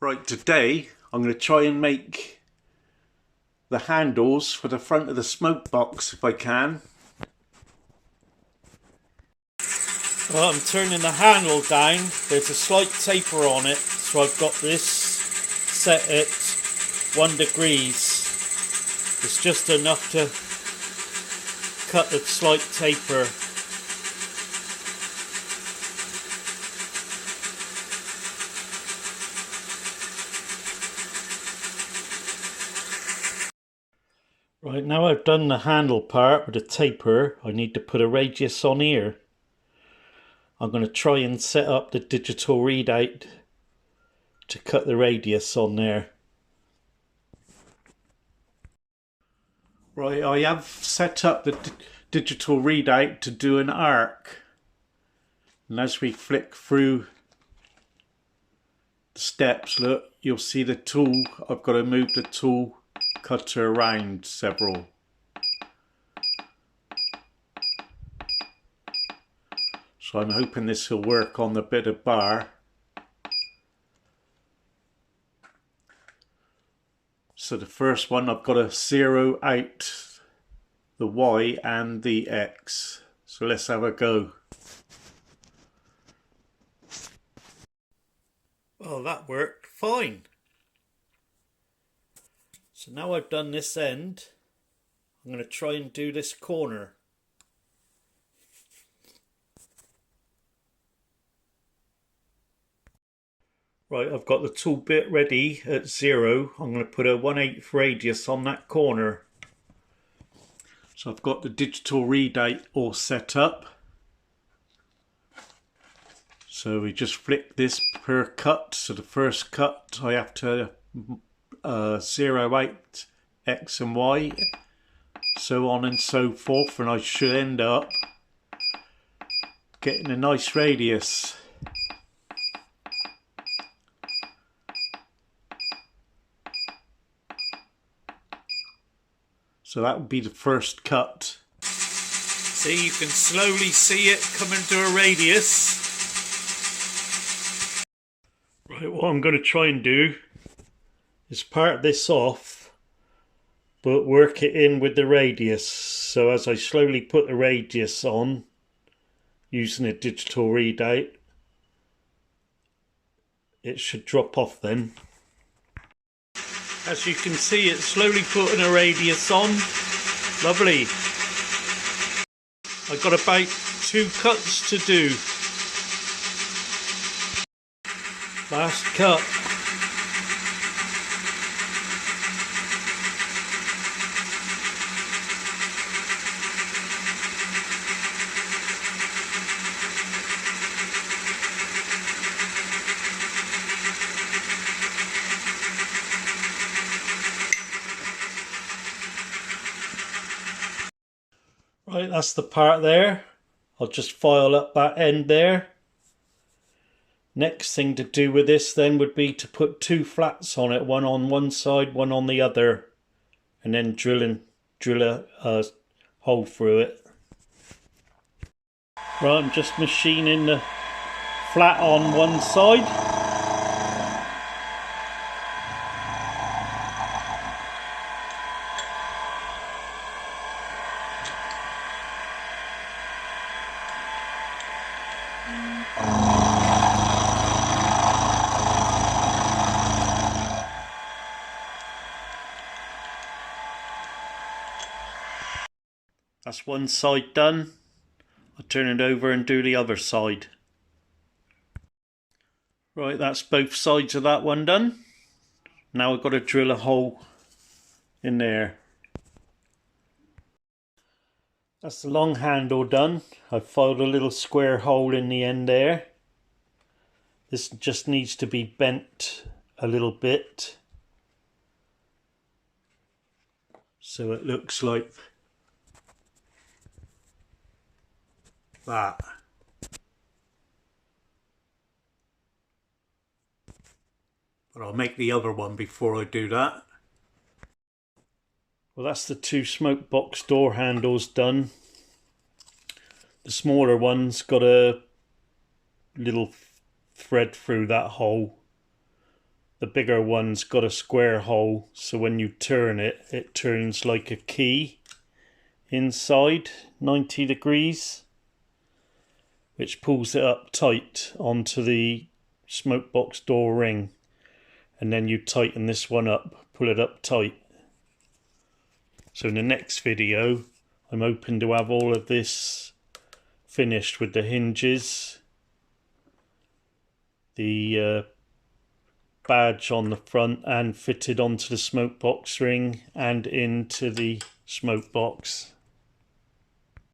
Right, today I'm going to try and make the handles for the front of the smoke box if I can. Well, I'm turning the handle down. There's a slight taper on it, so I've got this set at 1 degrees. It's just enough to cut the slight taper. Right, now I've done the handle part with the taper, I need to put a radius on here. I'm going to try and set up the digital readout to cut the radius on there. Right, I have set up the digital readout to do an arc. And as we flick through the steps, look, you'll see the tool. I've got to move the tool cutter around several. So I'm hoping this will work on the bit of bar. So the first one, I've got to zero out the Y and the X. So let's have a go. Well, that worked fine. So now I've done this end, I'm going to try and do this corner. Right, I've got the tool bit ready at 0. I'm going to put a 1/8 radius on that corner. So I've got the digital readout all set up. So we just flick this per cut. So the first cut I have to 0 out X and Y, so on and so forth, and I should end up getting a nice radius. So that would be the first cut. See, you can slowly see it coming to a radius. Right, what I'm going to try and do is part this off, but work it in with the radius. So as I slowly put the radius on, using a digital readout, it should drop off then. As you can see, it's slowly putting a radius on. Lovely. I've got about 2 cuts to do. Last cut. Right, that's the part there. I'll just file up that end there. Next thing to do with this then would be to put 2 flats on it, one on one side, one on the other, and then drill a hole through it. Right, I'm just machining the flat on one side. That's one side done. I'll turn it over and do the other side. Right, that's both sides of that one done. Now I've got to drill a hole in there. That's the long handle done. I've filed a little square hole in the end there. This just needs to be bent a little bit, so it looks like that. But I'll make the other one before I do that. Well, that's the 2 smoke box door handles done. The smaller one's got a little thread through that hole. The bigger one's got a square hole, so when you turn it, it turns like a key inside 90 degrees, which pulls it up tight onto the smoke box door ring. And then you tighten this one up, pull it up tight. So in the next video, I'm hoping to have all of this finished with the hinges, the badge on the front, and fitted onto the smoke box ring and into the smoke box.